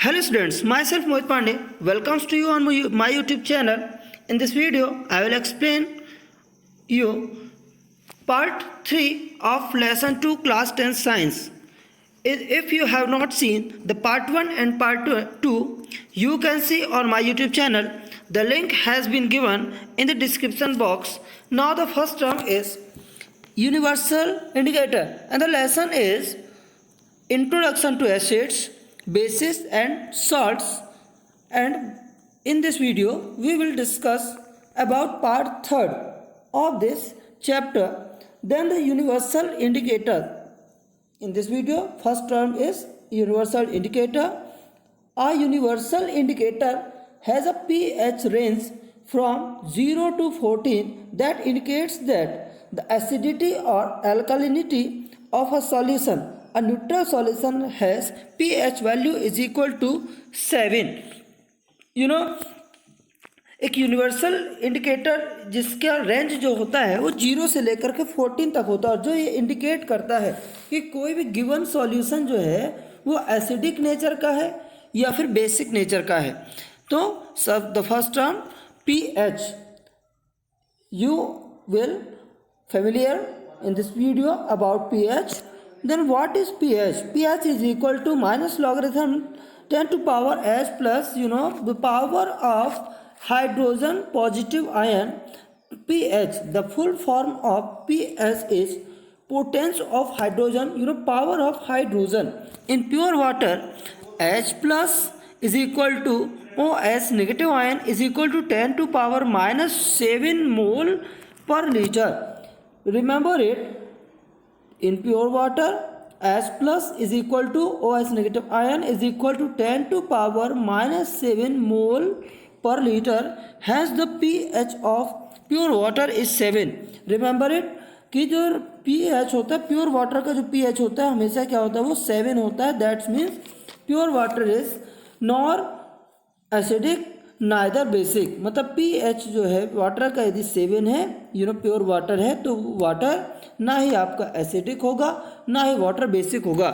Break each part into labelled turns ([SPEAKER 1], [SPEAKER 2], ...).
[SPEAKER 1] Hello students, myself Mohit Pandey welcomes to you on my YouTube channel. In this video, I will explain you part 3 of lesson 2 class 10 science. If you have not seen the part 1 and part 2, you can see on my YouTube channel. The link has been given in the description box. Now the first term is universal indicator and the lesson is introduction to acids, bases and salts, and in this video we will discuss about part 3rd of this chapter, then the universal indicator. In this video, first term is universal indicator. A universal indicator has a pH range from 0 to 14 that indicates that the acidity or alkalinity of a solution. A neutral solution has pH value is equal to 7. एक universal indicator जिसका range जो होता है वो 0 से लेकर के 14 तक होता है, और जो ये इंडिकेट करता है कि कोई भी गिवन सॉल्यूशन जो है वो एसिडिक नेचर का है या फिर बेसिक नेचर का है. तो सब the first term pH. You will familiar in this video about pH. Then what is pH? pH is equal to minus logarithm 10 to power H plus the power of hydrogen positive ion. pH, the full form of pH is potence of hydrogen, power of hydrogen. In pure water, H plus is equal to OH negative ion is equal to 10 to power minus 7 mole per liter. Remember it. In pure water, H plus is equal to OH negative ion is equal to 10 to power minus 7 mole per liter. Hence the pH of pure water is 7. Remember it कि जो pH होता है pure water का, जो pH होता है हमेशा क्या होता है वो 7 होता है. That's means pure water is nor acidic neither basic. मतलब pH जो है वाटर का यदि 7 है, प्योर वाटर है, तो वाटर ना ही आपका एसिडिक होगा ना ही वाटर बेसिक होगा.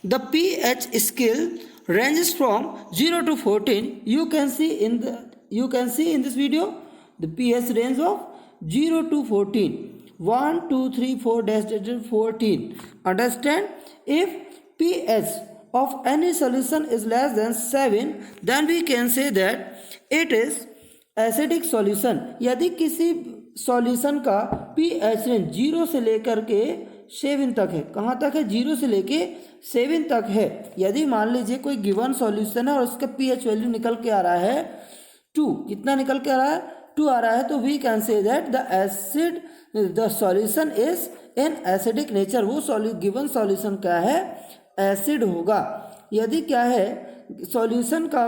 [SPEAKER 1] The pH scale ranges from 0 to 14. You can see in this video the pH range of 0 to 14. 1 2 3 4 dash 14. Understand? If pH of any solution is less than 7, then we can say that it is acidic solution. यदि किसी solution का pH range 0 से लेकर के 7 तक है, कहाँ तक है 0 से लेके 7 तक है. यदि मान लीजिए कोई गिवन सॉल्यूशन है और उसका pH वैल्यू निकल के आ रहा है 2, कितना निकल के आ रहा है 2 आ रहा है, तो we can say that the solution is in acidic nature. वो गिवन सॉल्यूशन क्या है एसिड होगा. यदि क्या है सॉल्यूशन का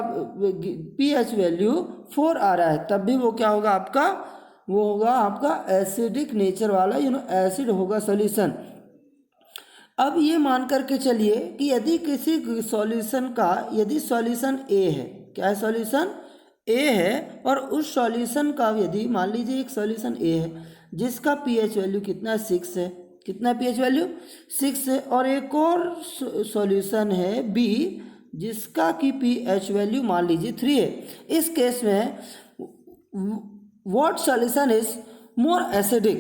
[SPEAKER 1] pH वैल्यू 4 आ रहा है तब भी वो क्या होगा आपका, वो होगा आपका एसिडिक नेचर वाला एसिड होगा सॉल्यूशन. अब ये मान करके चलिए कि यदि किसी सॉल्यूशन का यदि सॉल्यूशन ए है, क्या है सॉल्यूशन ए है, और उस सॉल्यूशन का यदि मान लीजिए एक सॉल्यूशन ए है जिसका pH वैल्यू कितना 6 है, कितना pH वैल्यू 6 है, और एक और सॉल्यूशन है बी जिसका कि pH वैल्यू मान लीजिए 3 है. इस केस में what solution is more acidic,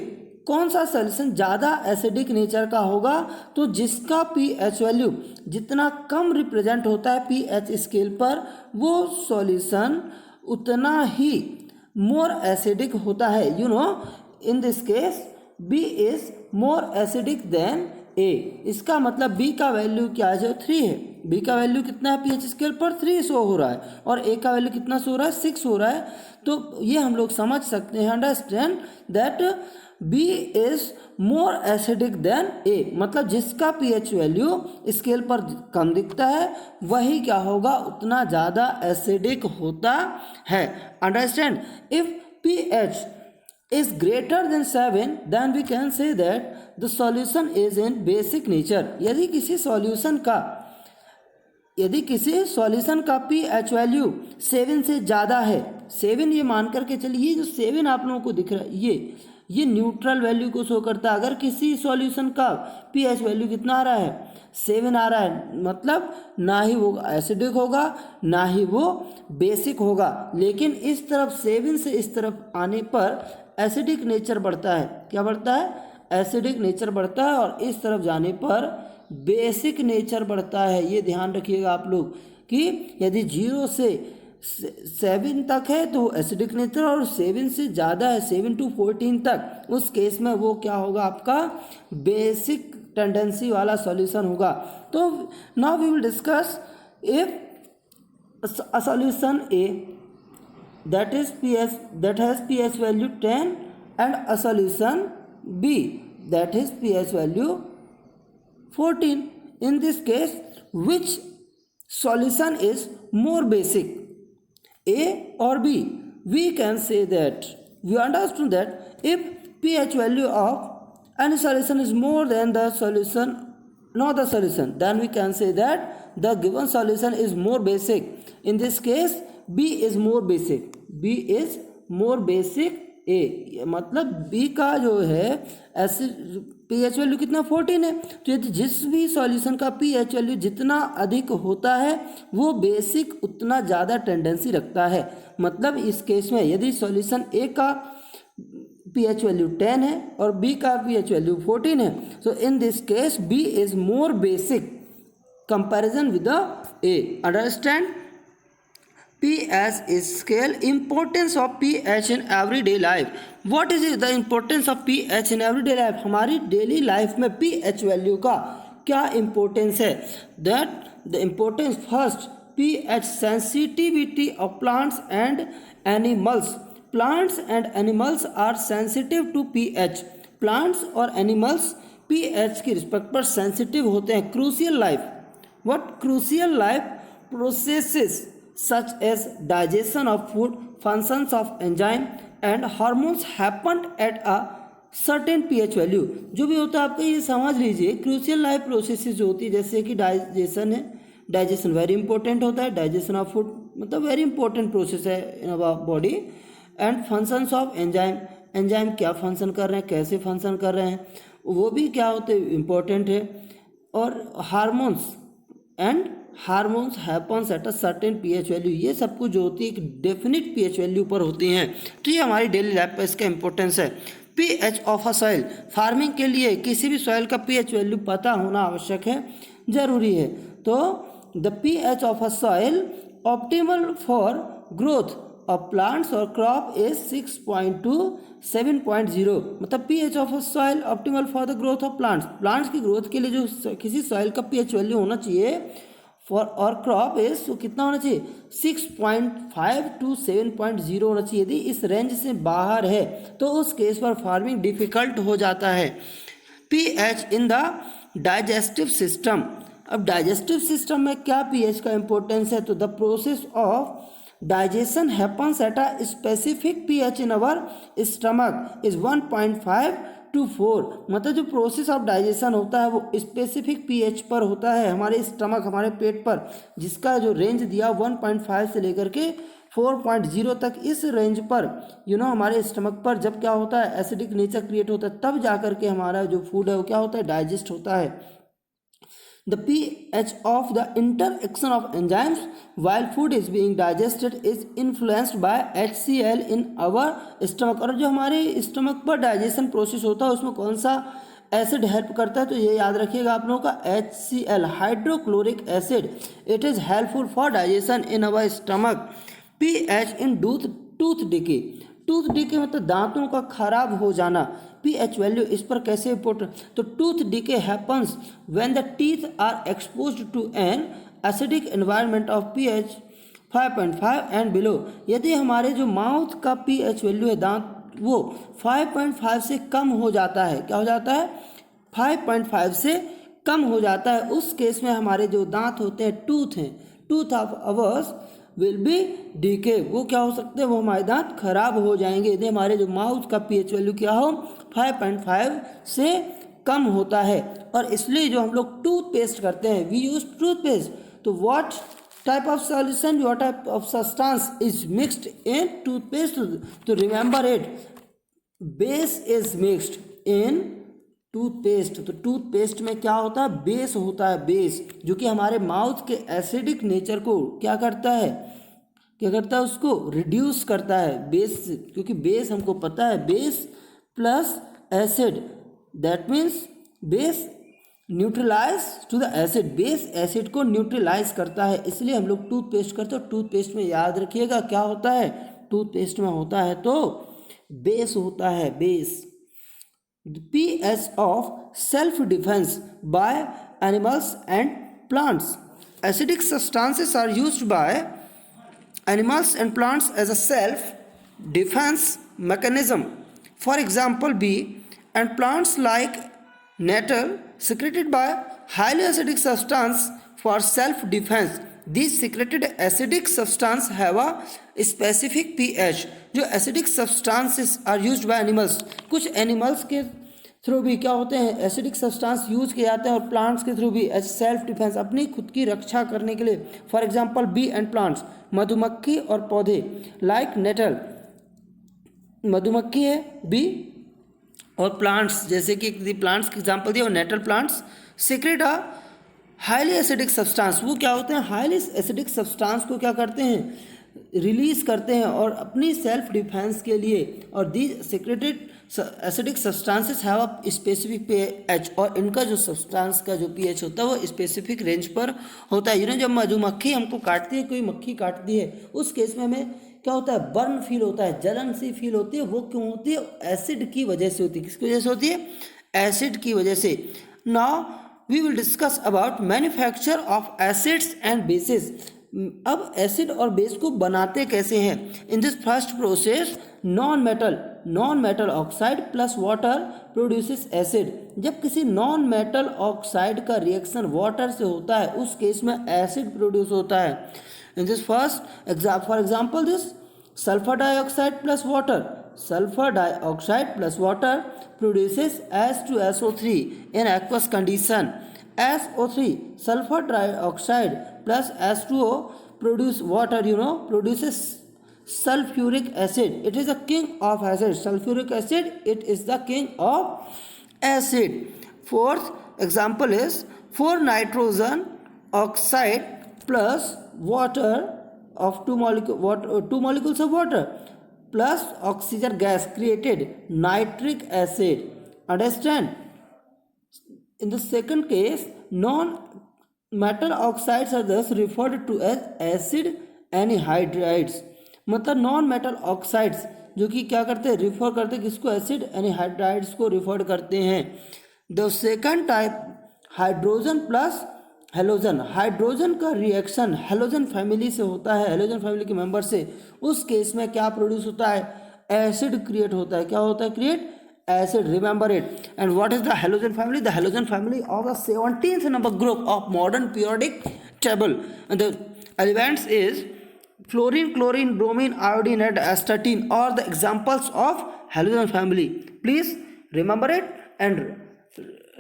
[SPEAKER 1] कौन सा सॉल्यूशन ज़्यादा एसिडिक नेचर का होगा, तो जिसका pH वैल्यू जितना कम रिप्रेजेंट होता है pH स्केल पर वो सॉल्यूशन उतना ही मोर एसिडिक होता है. In this case B is more acidic then A. इसका मतलब B का वैल्यू क्या है जो 3 है, B का वैल्यू कितना है pH स्केल पर 3 शो हो रहा है और A का वैल्यू कितना शो हो रहा है 6 हो रहा है. तो ये हम लोग समझ सकते हैं, understand that B is more acidic then A. मतलब जिसका pH वैल्यू स्केल पर कम दिखता है वही क्या होगा उतना ज़्यादा एसिडिक होता है. Understand? If pH is greater than 7 then we can say that the solution is in basic nature. यदि किसी सॉल्यूशन का pH वैल्यू 7 से ज़्यादा है, 7 ये मान करके चलिए, ये जो 7 आप लोगों को दिख रहा है ये न्यूट्रल वैल्यू को शो करता है। अगर किसी सॉल्यूशन का पीएच वैल्यू कितना आ रहा है, 7 आ रहा है, मतलब ना ही वो एसिडिक होगा ना ही वो बेसिक होगा। लेकिन इस तरफ 7 से इस तरफ आने पर एसिडिक नेचर बढ़ता है। क्या बढ़ता है? एसिडिक नेचर बढ़ता है। और इस तरफ जाने पर बेसिक नेचर बढ़ता है। ये ध्यान रखिएगा आप लोग कि यदि 0 से 7 तक है तो एसिडिक नेचर, और 7 से ज़्यादा है 7 to 14 तक, उस केस में वो क्या होगा? आपका बेसिक टेंडेंसी वाला सॉल्यूशन होगा। तो now we will discuss if a solution a that has pH value 10 and a solution B that is pH value 14. In this case, which solution is more basic, A or B? We can say that we understood that if pH value of any solution is more than the solution, not the solution, then we can say that the given solution is more basic. In this case, B is more basic. B is more basic A, मतलब B का जो है acid pH value कितना 14 है। तो यदि जिस भी सॉल्यूशन का pH वैल्यू जितना अधिक होता है वो बेसिक उतना ज़्यादा टेंडेंसी रखता है। मतलब इस केस में यदि सॉल्यूशन A का pH वैल्यू 10 है और B का pH वैल्यू 14 है, so in this case B is more basic comparison with the A. Understand? pH is scale. Importance of pH in everyday life. What is the importance of pH in everyday life? हमारी daily life में pH value का क्या importance है? That the importance first, pH sensitivity of plants and animals. Plants and animals are sensitive to pH. Plants और animals pH की respect पर sensitive होते हैं। Crucial life. What crucial life processes such as digestion of food, functions of enzyme and hormones happen at a certain pH value. जो भी होता है आपका ये समझ लीजिए। क्रूशियल लाइफ प्रोसेसेस जो होती है जैसे कि डाइजेशन है, डाइजेशन वेरी इंपॉर्टेंट होता है। डाइजेशन ऑफ फूड मतलब वेरी इंपॉर्टेंट प्रोसेस है in our body. And functions of enzyme, enzyme क्या फंक्शन कर रहे हैं, कैसे फंक्शन कर रहे हैं, वो भी क्या होते हैं, इंपॉर्टेंट है। और hormones and hormones happens at a certain pH value, ये सब कुछ जो होती है एक डेफिनिट पीएच वैल्यू पर होती हैं। तो ये हमारी डेली लाइफ पर इसका इंपॉर्टेंस है। PH of a soil, farming के लिए किसी भी सॉइल का पीएच वैल्यू पता होना आवश्यक है, जरूरी है। तो the pH of a soil optimal for growth of plants और क्रॉप इज 6.2 to 7.0। मतलब pH of a soil optimal for the growth of plants, plants की ग्रोथ के लिए जो किसी सॉइल का पीएच वैल्यू होना चाहिए फॉर और क्रॉप इज तो कितना होना चाहिए, 6.5 to 7.0 होना चाहिए। यदि इस रेंज से बाहर है तो उस केस पर फार्मिंग डिफिकल्ट हो जाता है। PH in the digestive system, अब डाइजेस्टिव सिस्टम में क्या पीएच का इंपॉर्टेंस है? तो the process of digestion happens at a specific pH in our stomach is 1.5 to 4। मतलब जो प्रोसेस ऑफ डाइजेशन होता है वो स्पेसिफिक पीएच पर होता है हमारे स्टमक, हमारे पेट पर, जिसका जो रेंज दिया 1.5 से लेकर के 4.0 तक। इस रेंज पर हमारे स्टमक पर जब क्या होता है, एसिडिक नेचर क्रिएट होता है, तब जाकर के हमारा जो फूड है वो क्या होता है, डाइजेस्ट होता है। The pH of the interaction of enzymes while food is being digested is influenced by HCl in our stomach। और जो हमारे स्टमक पर डाइजेशन प्रोसेस होता है उसमें कौन सा एसिड हेल्प करता है? तो ये याद रखिएगा आप लोगों का HCl, hydrochloric acid. It is helpful for digestion in our stomach. pH in tooth decay, tooth decay मतलब दांतों का खराब हो जाना। पीएच वैल्यू इस पर कैसे इंपॉर्टेंट? तो tooth decay happens when the teeth are exposed to an acidic environment of pH 5.5 and below. यदि हमारे जो माउथ का पीएच वैल्यू है, दांत, वो 5.5 से कम हो जाता है, क्या हो जाता है, 5.5 से कम हो जाता है, उस केस में हमारे जो दांत होते हैं, टूथ हैं, tooth of ours will be decay, वो क्या हो सकते हैं, वो हमारे दांत खराब हो जाएंगे यदि हमारे जो माउथ का पीएच वैल्यू क्या हो, 5.5 से कम होता है। और इसलिए जो हम लोग टूथपेस्ट करते हैं, वी यूज टूथपेस्ट, तो what type of solution, what type of substance is mixed in toothpaste, तो remember it, base is mixed in toothpaste. तो टूथपेस्ट में क्या होता है, बेस होता है, बेस जो कि हमारे माउथ के एसिडिक नेचर को क्या करता है, उसको रिड्यूस करता है। बेस, क्योंकि बेस हमको पता है base plus acid, that means base neutralize to the acid, base acid को न्यूट्रलाइज करता है, इसलिए हम लोग टूथपेस्ट करते हैं। टूथपेस्ट में याद रखिएगा क्या होता है, टूथपेस्ट में होता है तो बेस होता है, base. pH of self defense by animals and plants. Acidic substances are used by animals and plants as a self defense mechanism. For example, bee and plants like nettle secreted by highly acidic substance for self defense. These secreted acidic substance have a specific pH. जो acidic substances are used by animals, कुछ animals के through भी क्या होते हैं, acidic substance use किए जाते हैं, और प्लांट्स के थ्रू भी एज सेल्फ डिफेंस, अपनी खुद की रक्षा करने के लिए। For example bee and plants, मधुमक्खी और पौधे, लाइक नेटल, मधुमक्खी है बी, और प्लांट्स जैसे कि प्लांट्स के एग्जांपल दिए, और nettle plants secrete a highly acidic substance, वो क्या होते हैं, हाईली एसिडिक सब्सटेंस को क्या करते हैं, रिलीज करते हैं और अपनी सेल्फ डिफेंस के लिए। और the secreted acidic substances have a specific pH, और इनका जो सब्सटेंस का जो पीएच होता है वो स्पेसिफिक रेंज पर होता है। जब मधुमक्खी हमको काटती है, कोई मक्खी काटती है, उस केस में हमें क्या होता है, बर्न फील होता है, जलन सी फील होती है। वो क्यों होती है, एसिड की वजह से होती है। किसकी वजह से होती है, एसिड की वजह से। Now we will discuss about manufacture of acids and bases. अब एसिड और बेस को बनाते कैसे हैं। In this first process non metal oxide plus water produces acid. जब किसी नॉन मेटल ऑक्साइड का रिएक्शन वाटर से होता है, उस केस में एसिड प्रोड्यूस होता है। इन this first for example this sulphur dioxide plus water produces H2SO3 in aqueous condition. SO3 sulfur dioxide plus H2O produces sulfuric acid. It is the king of acid. Sulfuric acid, it is the king of acid. Fourth example is 4 nitrogen oxide plus water of 2 molecules of water plus oxygen gas created nitric acid. Understand? In the second case, non-metal oxides are thus referred to as acid anhydrides. मतलब non metal oxides जो कि क्या करते हैं, refer करते हैं किसको, acid anhydrides को रिफर करते हैं। The second type hydrogen plus halogen. Hydrogen का रिएक्शन हेलोजन फैमिली से होता है, हेलोजन फैमिली के मेंबर से। उस केस में क्या प्रोड्यूस होता है, एसिड क्रिएट होता है। क्या होता है, create acid, remember it. And what is the halogen family? The halogen family of the 17th number group of modern periodic table. And the elements is fluorine, chlorine, bromine, iodine and astatine are the examples of halogen family. Please remember it and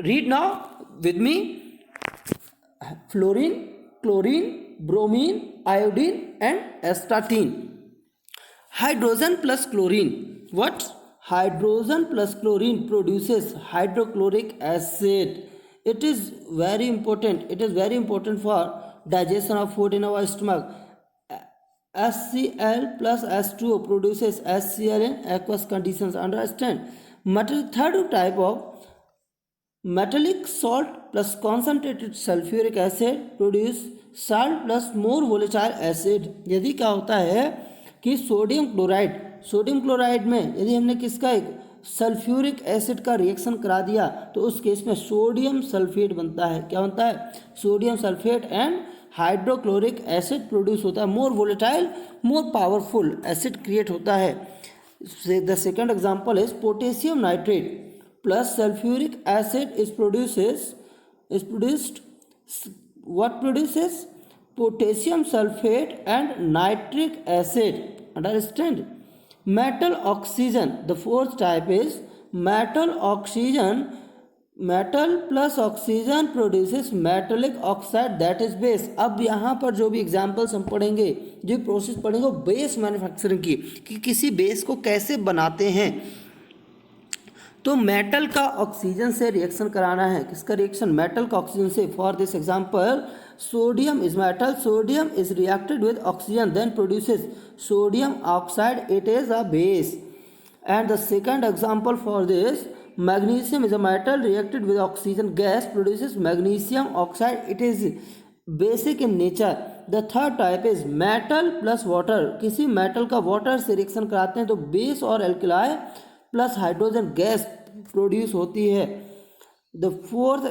[SPEAKER 1] read now with me. Fluorine, chlorine, bromine, iodine and astatine. Hydrogen plus chlorine. What? Hydrogen plus chlorine produces hydrochloric acid. It is very important for digestion of food in our stomach. HCl plus H2O produces HCl in aqueous conditions. Understand? Third type of metallic salt plus concentrated sulfuric acid produce salt plus more volatile acid. यदि क्या होता है कि sodium chloride में यदि हमने किसका एक सल्फ्यूरिक एसिड का रिएक्शन करा दिया, तो उस केस में सोडियम सल्फेट बनता है। क्या बनता है, sodium sulphate and hydrochloric acid produce होता है। More volatile, more powerful acid create होता है। The second example is potassium nitrate plus sulphuric acid is produced what produces potassium sulfate and nitric acid. Understand? Metal oxygen, the fourth type is metal oxygen. Metal plus oxygen produces metallic oxide that is base. अब यहाँ पर जो भी examples हम पढ़ेंगे, जो process पढ़ेंगे वो बेस मैन्युफैक्चरिंग की, कि किसी बेस को कैसे बनाते हैं। तो मेटल का ऑक्सीजन से रिएक्शन कराना है, किसका रिएक्शन, मेटल का ऑक्सीजन से। For this example sodium is metal, sodium is reacted with oxygen then produces sodium oxide, it is a base. And the second example for this, magnesium is a metal reacted with oxygen gas produces magnesium oxide, it is basic in nature। the third type is metal plus water, किसी metal का water से reaction कराते हैं तो base और alkali plus hydrogen gas produce होती है। The fourth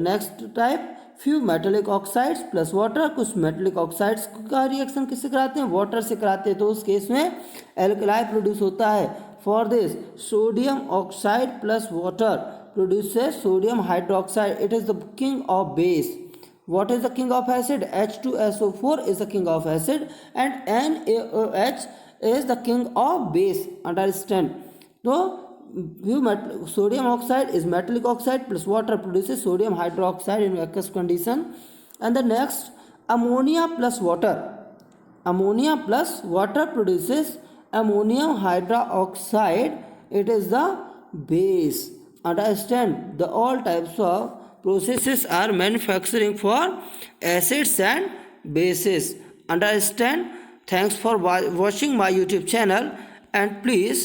[SPEAKER 1] next type, few metallic oxides plus water, कुछ मेटेलिक ऑक्साइड्स का रिएक्शन किससे कराते हैं, वाटर से कराते हैं, तो उस केस में एल्कलाई प्रोड्यूस होता है। For this sodium oxide plus water produces sodium hydroxide, it is the king of base. What is the king of acid? H2SO4 is the king of acid and NaOH is the king of base. Understand? So sodium oxide is metallic oxide plus water produces sodium hydroxide in aqueous condition. And the next, ammonia plus water. Ammonia plus water produces ammonium hydroxide. It is the base. Understand? The all types of processes are manufacturing for acids and bases. Understand? Thanks for watching my YouTube channel, and please,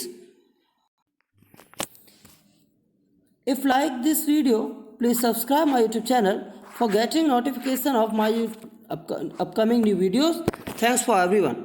[SPEAKER 1] if like this video, please subscribe my YouTube channel for getting notification of my upcoming new videos. Thanks for everyone.